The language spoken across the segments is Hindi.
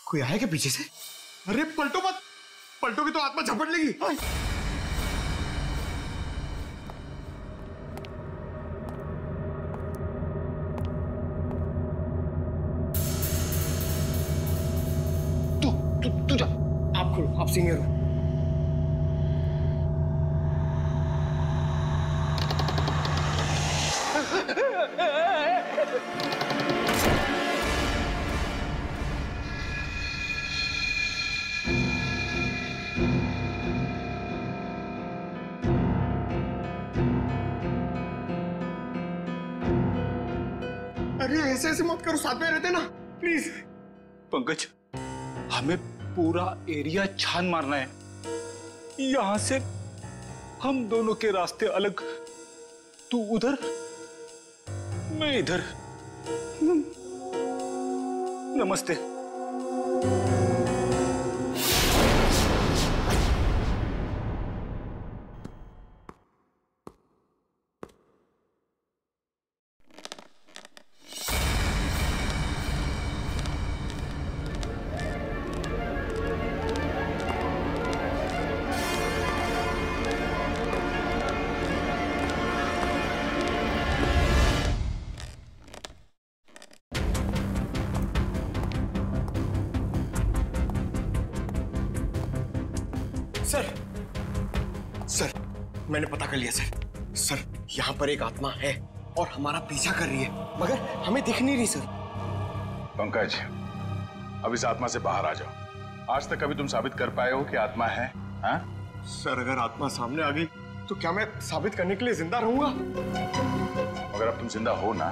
कोई आया क्या पीछे से? अरे पलटो मत, पलटोगे तो आत्मा झपट लेगी। तू जा, आप खोलो, आप सीनियर हो। अरे ऐसे ऐसे मत करो, साथ में रहते ना प्लीज। पंकज, हमें पूरा एरिया छान मारना है। यहां से हम दोनों के रास्ते अलग, तू उधर मैं इधर। नमस्ते। सर, मैंने पता कर लिया सर। सर, यहाँ पर एक आत्मा है और हमारा पीछा कर रही है, मगर हमें दिख नहीं रही सर। पंकज, अब इस आत्मा से बाहर आ जाओ। आज तक कभी तुम साबित कर पाए हो कि आत्मा है? हाँ? सर, अगर आत्मा सामने आ गई तो क्या मैं साबित करने के लिए जिंदा रहूंगा? अगर अब तुम जिंदा हो ना,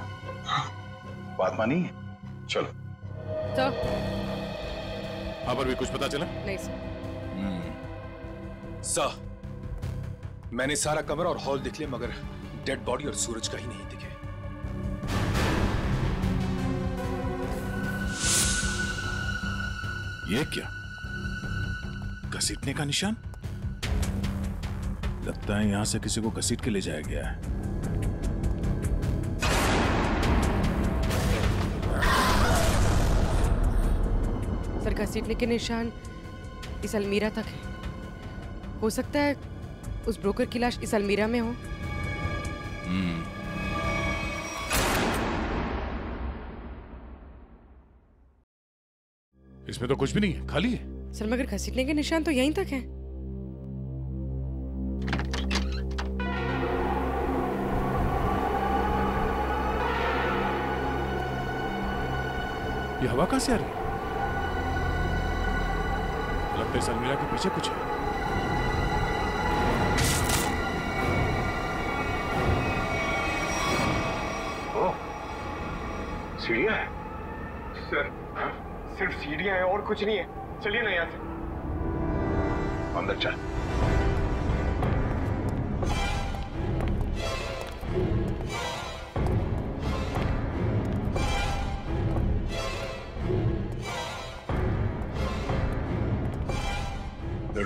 वो आत्मा नहीं है। चलो। तो वहां पर भी कुछ पता चला? नहीं सर। सर, मैंने सारा कमरा और हॉल देख लिया, मगर डेड बॉडी और सूरज कहीं नहीं दिखे। ये क्या? घसीटने का निशान? लगता है यहां से किसी को घसीट के ले जाया गया है। सर, घसीटने के निशान इस अलमीरा तक है। हो सकता है उस ब्रोकर की लाश इस अलमीरा में हो। इसमें तो कुछ भी नहीं है, खाली है। सर, मगर घसीटने के निशान तो यहीं तक है। ये हवा कहां से आ रही है? लगता है इस अलमीरा के पीछे कुछ है। सीढ़ियां है सर। हाँ? सिर्फ सीढ़ियां हैं और कुछ नहीं है। चलिए ना यहाँ से। अंदर चल।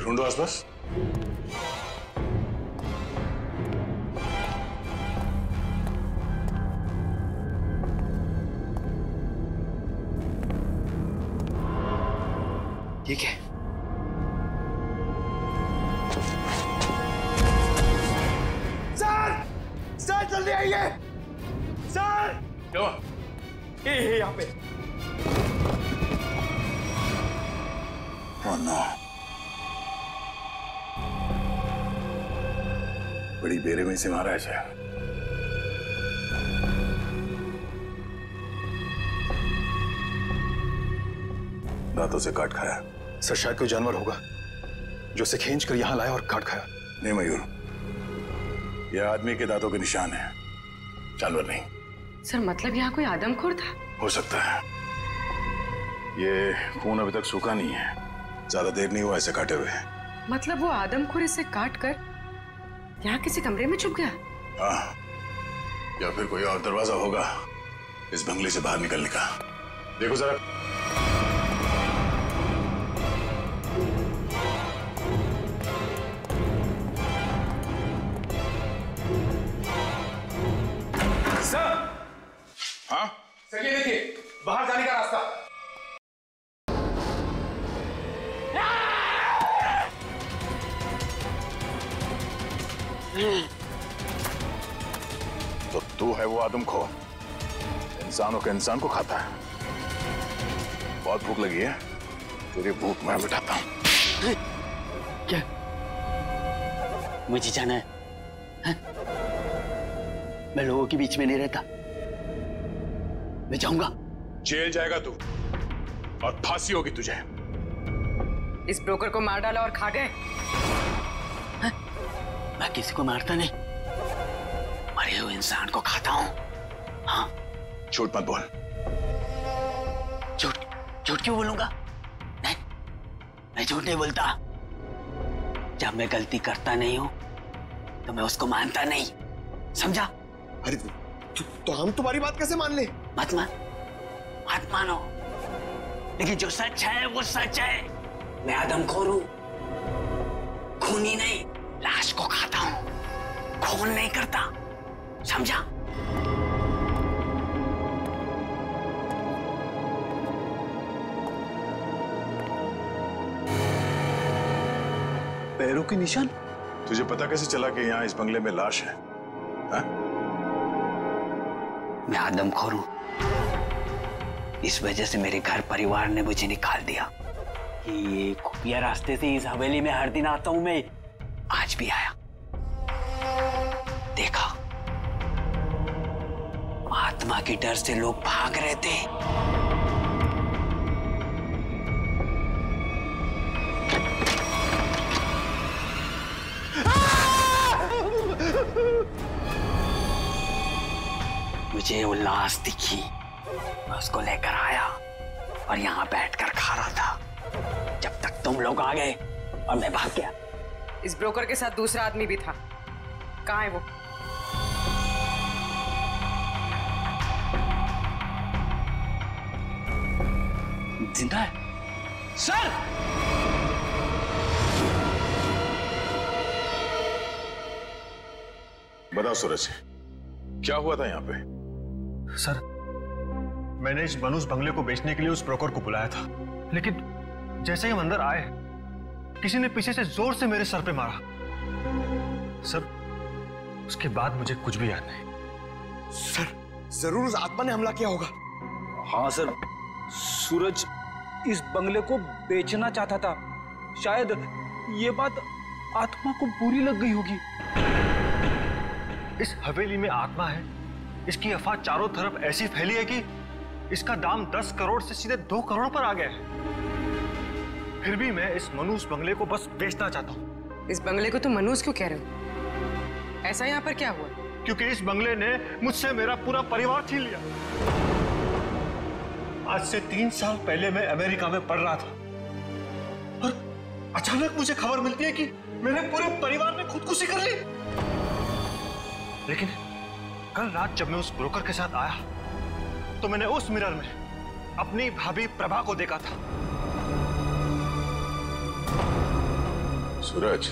ढूंढो आसपास। ठीक है। सर, सर जल्दी आइए। सर, क्या हुआ? ये यहाँ पे। Oh no. बड़ी बेरहमी से मारा है। दांतों से काट खाया। सर, शायद कोई जानवर होगा जो उसे खींच कर यहां लाया और काट खाया। नहीं मयूर, यह आदमी के दांतों के निशान है, जानवर नहीं। सर, मतलब यहाँ कोई आदमखोर था? हो सकता है। ये खून अभी तक सूखा नहीं है, ज्यादा देर नहीं हुआ ऐसे काटे हुए। मतलब वो आदमखोर इसे काट कर यहाँ किसी कमरे में छुप गया? हाँ, या फिर कोई और दरवाजा होगा इस बंगले से बाहर निकलने का। देखो जरा। हाँ? सर, ये देखिए, बाहर जाने का रास्ता। तो तू है वो आदमखोर, इंसानों के इंसान को खाता है। बहुत भूख लगी है, तेरी भूख मैं मिटाता हूं। क्या मुझे जाना है? हा? मैं लोगों के बीच में नहीं रहता, मैं जाऊंगा। जेल जाएगा तू और फांसी होगी तुझे। इस ब्रोकर को मार डाला और खा गए। मैं किसी को मारता नहीं, मरे हुए इंसान को खाता हूं। हाँ, झूठ मत बोल। झूठ झूठ क्यों बोलूंगा? नहीं, मैं झूठ नहीं बोलता। जब मैं गलती करता नहीं हूं तो मैं उसको मानता नहीं, समझा? अरे तो हम तुम्हारी बात कैसे मान ले? मत मानो, लेकिन जो सच है वो सच है। मैं आदमखोर हूं, खूनी नहीं, लाश को खाता हूं, खून नहीं करता, समझा? पैरों के निशान? तुझे पता कैसे चला कि यहाँ इस बंगले में लाश है? हा? मैं आदमखोर हूं, इस वजह से मेरे घर परिवार ने मुझे निकाल दिया। ये खुफिया रास्ते से इस हवेली में हर दिन आता हूं मैं, आज भी आया। देखा, आत्मा के डर से लोग भाग रहे थे। मुझे वो लाश दिखी, मैं उसको लेकर आया और यहाँ बैठकर खा रहा था जब तक तुम लोग आ गए और मैं भाग गया। इस ब्रोकर के साथ दूसरा आदमी भी था, कहाँ है वो? जिंदा है सर। बताओ सूरज, क्या हुआ था यहाँ पे? सर, मैंने इस मनुष्य बंगले को बेचने के लिए उस ब्रोकर को बुलाया था, लेकिन जैसे ही हम अंदर आए, किसी ने पीछे से जोर से मेरे सर पे मारा। सर, उसके बाद मुझे कुछ भी याद नहीं। सर, जरूर उस आत्मा ने हमला किया होगा। हाँ सर, सूरज इस बंगले को बेचना चाहता था। शायद ये बात आत्मा को बुरी लग गई होगी। इस हवेली में आत्मा है, इसकी अफवाह चारों तरफ ऐसी फैली है कि इसका दाम 10 करोड़ से सीधे 2 करोड़ पर आ गया है। फिर भी मैं इस मनुष्य बंगले को बस बेचना चाहता हूँ। इस बंगले को तुम मनुष्य क्यों कह रहे हो? ऐसा यहाँ पर क्या हुआ? क्योंकि इस बंगले ने मुझसे मेरा पूरा परिवार छीन लिया। आज से 3 साल पहले मैं अमेरिका में पढ़ रहा था और अचानक मुझे खबर मिलती है कि मेरे पूरे परिवार ने खुदकुशी कर ली। लेकिन कल रात जब मैं उस ब्रोकर के साथ आया तो मैंने उस मिरर में अपनी भाभी प्रभा को देखा था। सूरज,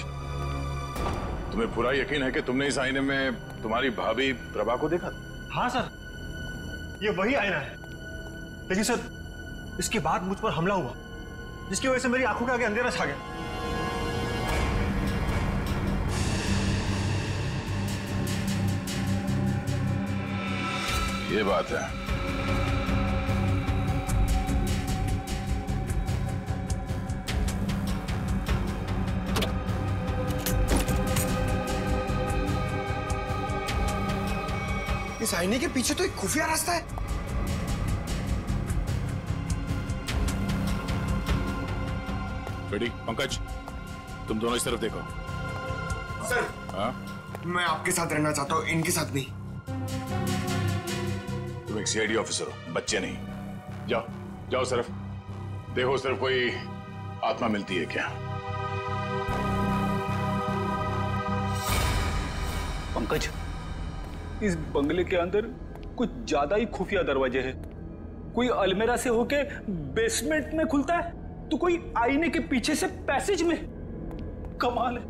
तुम्हें पूरा यकीन है कि तुमने इस आईने में तुम्हारी भाभी प्रभा को देखा? हाँ सर, ये वही आईना है। लेकिन सर, इसके बाद मुझ पर हमला हुआ, जिसकी वजह से मेरी आंखों के आगे अंधेरा छा गया। ये बात है। इस आईने के पीछे तो एक खुफिया रास्ता है। रेडी? पंकज, तुम दोनों इस तरफ देखो। सर, हाँ? मैं आपके साथ रहना चाहता हूँ, इनके साथ नहीं। तुम एक सीआईडी ऑफिसर हो, बच्चे नहीं। जाओ जाओ, सिर्फ देखो, सिर्फ कोई आत्मा मिलती है क्या। पंकज, इस बंगले के अंदर कुछ ज्यादा ही खुफिया दरवाजे हैं। कोई अलमेरा से होके बेसमेंट में खुलता है, तो कोई आईने के पीछे से पैसेज में। कमाल है।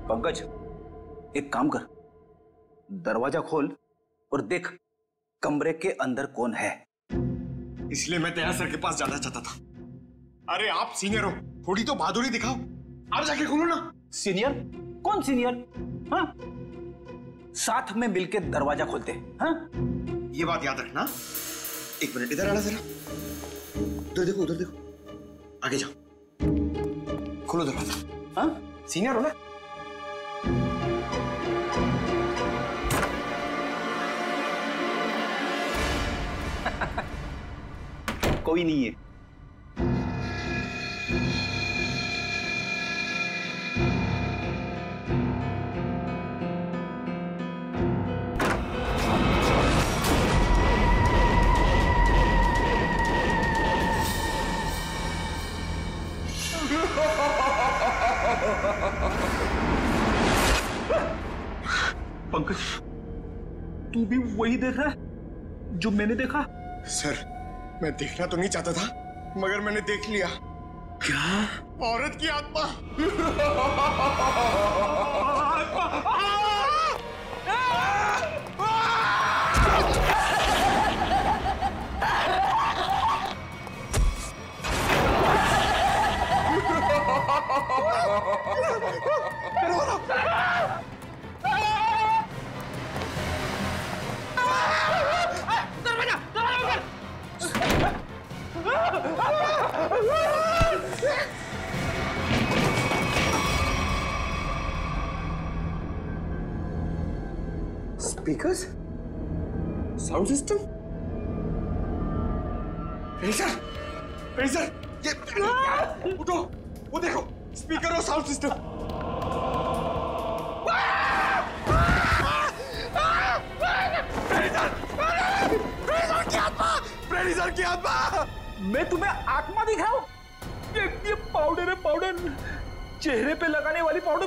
पंकज, एक काम कर, दरवाजा खोल और देख कमरे के अंदर कौन है। इसलिए मैं दया सर के पास जाना चाहता था, अरे आप सीनियर हो, थोड़ी तो बहादुरी दिखाओ। आप जाके खोलो ना। सीनियर? कौन सीनियर? हाँ, साथ में मिलकर दरवाजा खोलते हैं। हाँ, ये बात याद रखना। एक मिनट इधर आना जरा। उधर देखो, उधर देखो, आगे जाओ, खोलो दरवाजा। हाँ, सीनियर हो ना। कोई नहीं है। पंकज, तू भी वही देख रहा है जो मैंने देखा? सर, मैं देखना तो नहीं चाहता था, मगर मैंने देख लिया। क्या? औरत की आत्मा। Speakers, sound system, razor, razor, ये उठो, वो देखो, स्पीकर और साउंड सिस्टम। प्रेडिसर की आत्मा। मैं तुम्हें आत्मा दिख रहा हूं? ये पाउडर है, पाउडर, चेहरे पे लगाने वाली पाउडर।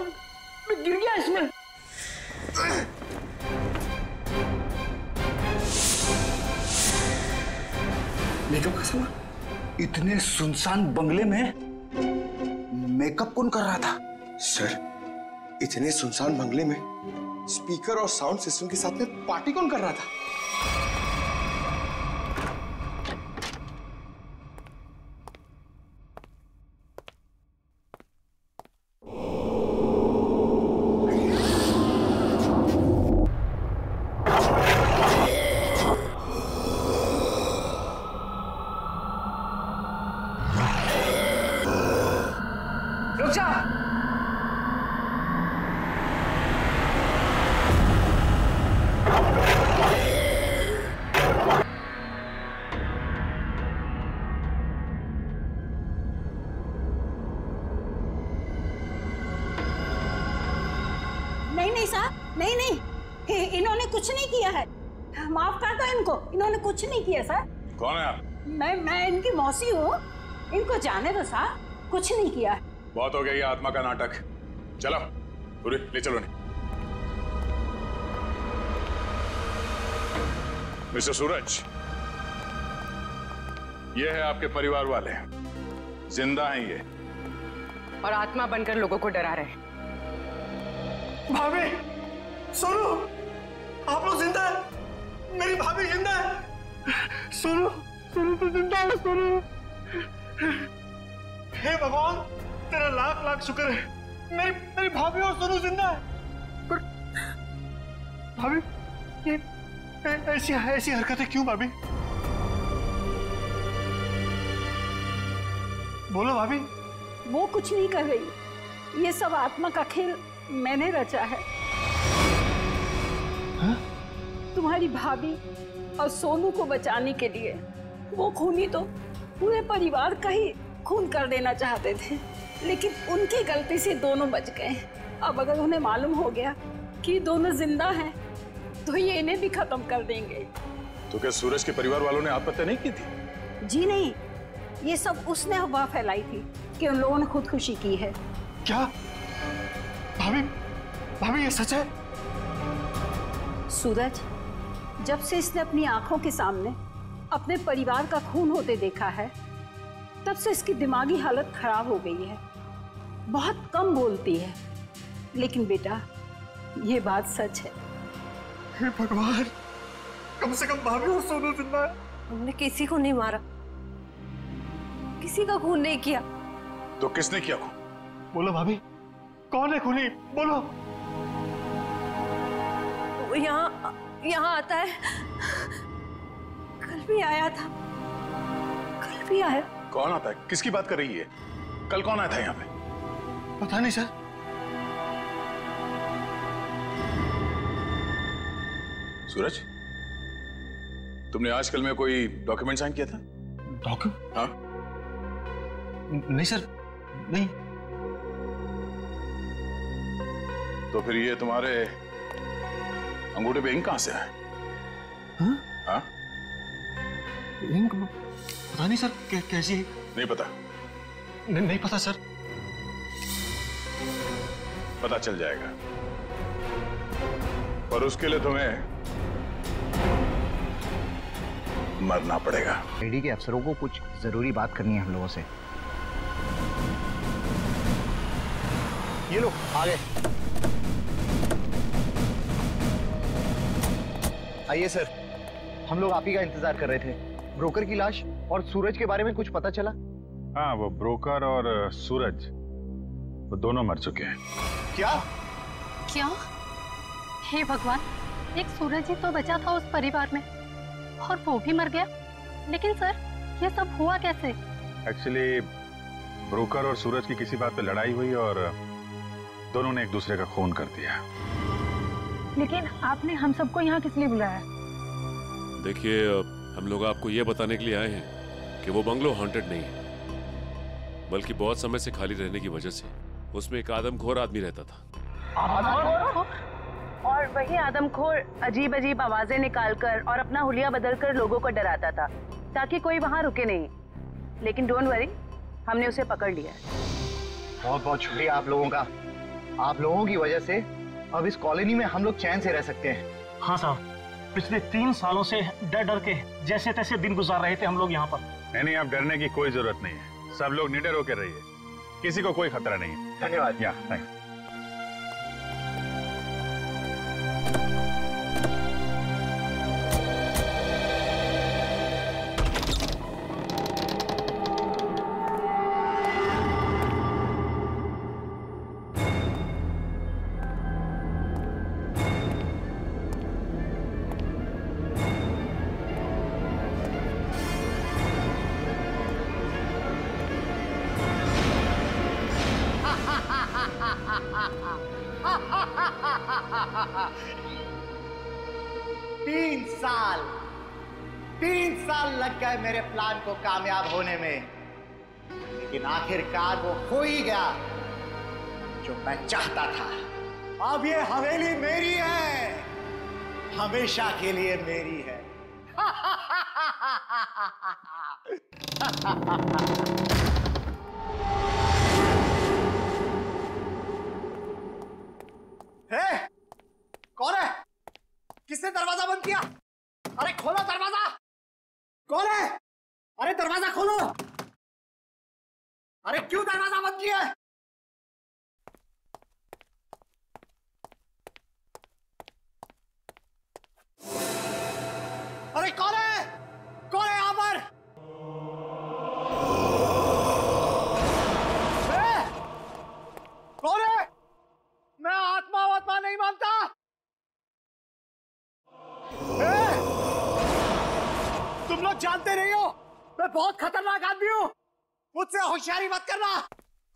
मैं गिर गया इसमें। मेकअप का सामान? इतने सुनसान बंगले में मेकअप कौन कर रहा था? सर, इतने सुनसान बंगले में स्पीकर और साउंड सिस्टम के साथ में पार्टी कौन कर रहा था? नहीं साहब, नहीं नहीं, इन्होंने कुछ नहीं किया है। माफ कर दो इनको, इन्होंने कुछ नहीं किया सर। कौन है आप? मैं इनकी मौसी हूँ, इनको जाने दो साहब, कुछ नहीं किया है। बहुत हो गया ये आत्मा का नाटक। चलो पूरी ले चलो। नहीं मिस्टर सूरज, ये है आपके परिवार वाले, जिंदा हैं ये, और आत्मा बनकर लोगों को डरा रहे हैं। भाभी, सुनो, आप लोग जिंदा है, मेरी भाभी जिंदा है। सुनो, सुनो तो जिंदा है, सुनो। हे भगवान, तेरा लाख लाख शुक्र है, मेरी भाभी और सुनो जिंदा है। पर भाभी, ये ऐसी हरकतें क्यों भाभी? बोलो भाभी। वो कुछ नहीं कर रही, ये सब आत्मा का खेल मैंने रचा है। हा? तुम्हारी भाभी और सोनू को बचाने के लिए वो खूनी तो पूरे परिवार का ही खून कर देना चाहते थे, लेकिन उनकी गलती से दोनों बच गए। अब अगर उन्हें मालूम हो गया कि दोनों जिंदा हैं, तो ये इन्हें भी खत्म कर देंगे। तो क्या सूरज के परिवार वालों ने आत्महत्या नहीं की थी? जी नहीं, ये सब उसने अफवाह फैलाई थी कि उन लोगों ने खुदकुशी की है। क्या भाभी, भाभी ये सच है? सूरज, जब से इसने अपनी आंखों के सामने अपने परिवार का खून होते देखा है, तब से इसकी दिमागी हालत खराब हो गई है। बहुत कम बोलती है, लेकिन बेटा ये बात सच है। हे भगवान, कम से कम भाभी और सोनू जिंदा है। हमने किसी को नहीं मारा। किसी का खून नहीं किया। तो किसने किया खून? बोलो भाभी, कौन है खूनी? बोलो। वो यहाँ आता है। कल भी आया था, कल भी आया। कौन आता है? किसकी बात कर रही है? कल कौन आया था यहाँ पे? पता नहीं सर। सूरज, तुमने आजकल में कोई डॉक्यूमेंट साइन किया था? डॉक्यूमेंट? हाँ? नहीं सर, नहीं। तो फिर ये तुम्हारे अंगूठे पे इंक कहां से आया? हाँ? हाँ? इंक? पता नहीं सर, कैसी? नहीं पता? नहीं पता सर। पता चल जाएगा, पर उसके लिए तुम्हें मरना पड़ेगा। ईडी के अफसरों को कुछ जरूरी बात करनी है हम लोगों से। ये लो आ गए। आइए सर, हम लोग आप ही का इंतजार कर रहे थे। ब्रोकर की लाश और सूरज के बारे में कुछ पता चला? हाँ, वो ब्रोकर और सूरज वो दोनों मर चुके हैं। क्या? क्या? हे भगवान, एक सूरज ही तो बचा था उस परिवार में और वो भी मर गया। लेकिन सर, ये सब हुआ कैसे? एक्चुअली ब्रोकर और सूरज की किसी बात पे लड़ाई हुई और दोनों ने एक दूसरे का खून कर दिया। लेकिन आपने हम सबको यहाँ किस लिए बुलाया? देखिए, हम लोग आपको ये बताने के लिए आए हैं कि वो बंगलो हॉन्टेड नहीं है, बल्कि बहुत समय से खाली रहने की वजह से उसमें एक आदमखोर आदमी रहता था। और वही आदमखोर अजीब अजीब आवाजें निकालकर और अपना हुलिया बदलकर लोगों को डराता था ताकि कोई वहां रुके नहीं। लेकिन डोंट वरी, हमने उसे पकड़ लिया। बहुत बहुत शुक्रिया आप लोगों का। आप लोगों की वजह से अब इस कॉलोनी में हम लोग चैन से रह सकते हैं। हाँ साहब, पिछले 3 सालों से डर डर के जैसे तैसे दिन गुजार रहे थे हम लोग यहाँ पर। नहीं, आप डरने की कोई जरूरत नहीं है। सब लोग निडर होकर रहिए, किसी को कोई खतरा नहीं है। धन्यवाद। Thank you. तीन साल लग गए मेरे प्लान को कामयाब होने में, लेकिन आखिरकार वो हो ही गया जो मैं चाहता था। अब ये हवेली मेरी है, हमेशा के लिए मेरी है। कौन है? किसने दरवाजा बंद किया? अरे खोलो दरवाजा! कौन है? अरे दरवाजा खोलो! अरे क्यों दरवाजा बंद किया? अरे कौन है? कौन है यहां पर? कौन है? मैं आत्मा नहीं मानता। तुम लोग जानते नहीं हो मैं बहुत खतरनाक आदमी हूं, मुझसे होशियारी मत करना,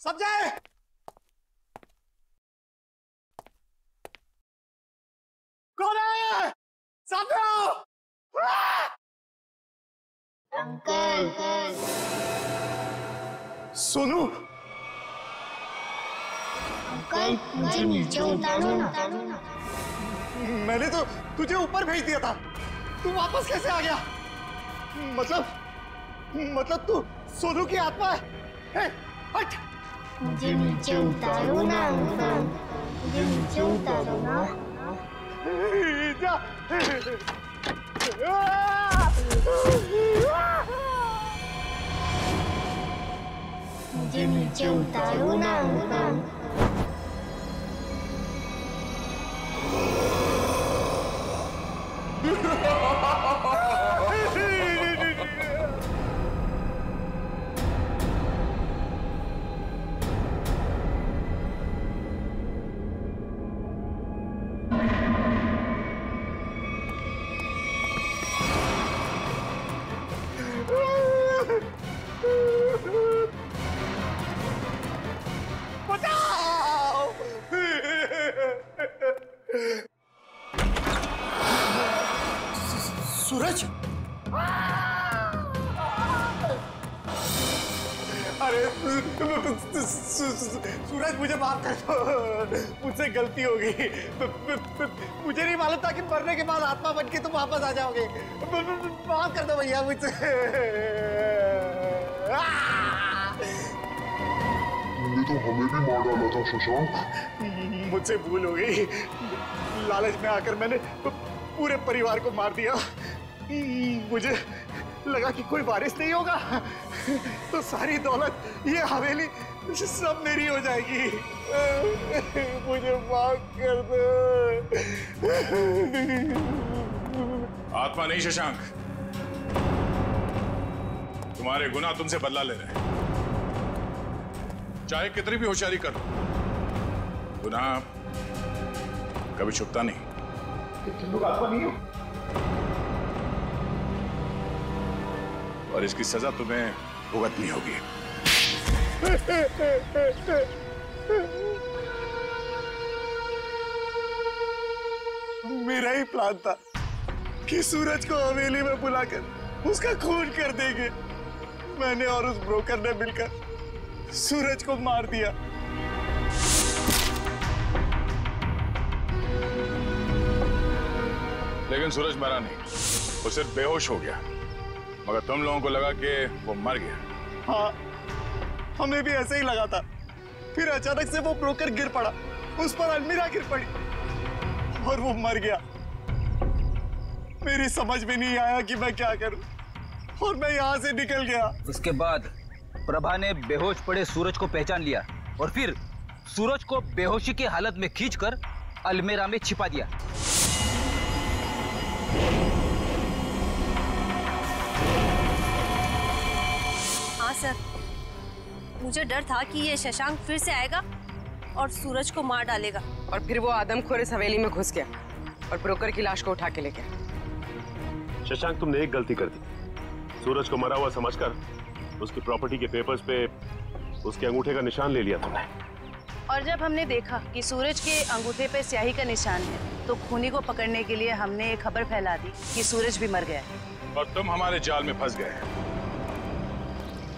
समझे? कौन है? सामने आओ। अंकल। सोनू। अंकल, मुझे नीचे उतारो ना। मैंने तो तुझे ऊपर भेज दिया था, तू वापस कैसे आ गया? मतलब तू सोनू की आत्मा है? हट! मुझे नीचे उतारो ना अंकल, मुझे नीचे उतारो ना। मुझे नीचे उतारो ना अंकल। अरे सूरज मुझे माफ कर दो, मुझसे गलती हो गई। मुझे नहीं मालूम था कि मरने के बाद आत्मा बन के तुम वापस आ जाओगे। माफ कर दो भैया मुझसे। तुमने तो हमें भी मार डाला था शशांक। मुझसे भूल हो गई, लालच में आकर मैंने पूरे परिवार को मार दिया। मुझे लगा कि कोई वारिस नहीं होगा तो सारी दौलत, ये हवेली सब मेरी हो जाएगी। मुझे माफ कर दो। आत्मा नहीं शशांक, तुम्हारे गुनाह तुमसे बदला ले रहे हैं। चाहे कितनी भी होशियारी करो, गुनाह कभी छुपता नहीं। तुम लोग आत्मा नहीं हो और इसकी सजा तुम्हें भुगतनी होगी। मेरा ही प्लान था कि सूरज को हवेली में बुलाकर उसका खून कर देंगे। मैंने और उस ब्रोकर ने मिलकर सूरज को मार दिया। लेकिन सूरज मरा नहीं, वो सिर्फ बेहोश हो गया, मगर तुम लोगों को लगा कि वो मर गया। हाँ, हमें भी ऐसे ही लगा था। फिर अचानक से वो ब्रोकर गिर पड़ा, उस पर अलमीरा गिर पड़ी और वो मर गया। मेरी समझ में नहीं आया कि मैं क्या करूं और मैं यहां से निकल गया। उसके बाद प्रभा ने बेहोश पड़े सूरज को पहचान लिया और फिर सूरज को बेहोशी की हालत में खींचकर अलमीरा में छिपा दिया। हाँ सर, मुझे डर था कि ये शशांक फिर से आएगा और सूरज को मार डालेगा। और फिर वो आदमखोर इस हवेली में घुस गया और ब्रोकर की लाश को उठा के ले गया। शशांक, तुमने एक गलती कर दी। सूरज को मरा हुआ समझकर उसकी प्रॉपर्टी के पेपर्स पे उसके अंगूठे का निशान ले लिया तुमने। और जब हमने देखा कि सूरज के अंगूठे पे स्याही का निशान है तो खूनी को पकड़ने के लिए हमने एक खबर फैला दी कि सूरज भी मर गया है। और तुम हमारे जाल में फंस गए।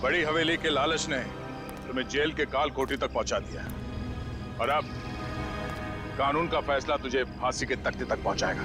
बड़ी हवेली के लालच ने तुम्हें जेल के काल कोठरी तक पहुंचा दिया और अब कानून का फैसला तुझे फांसी के तख्ते तक पहुंचाएगा।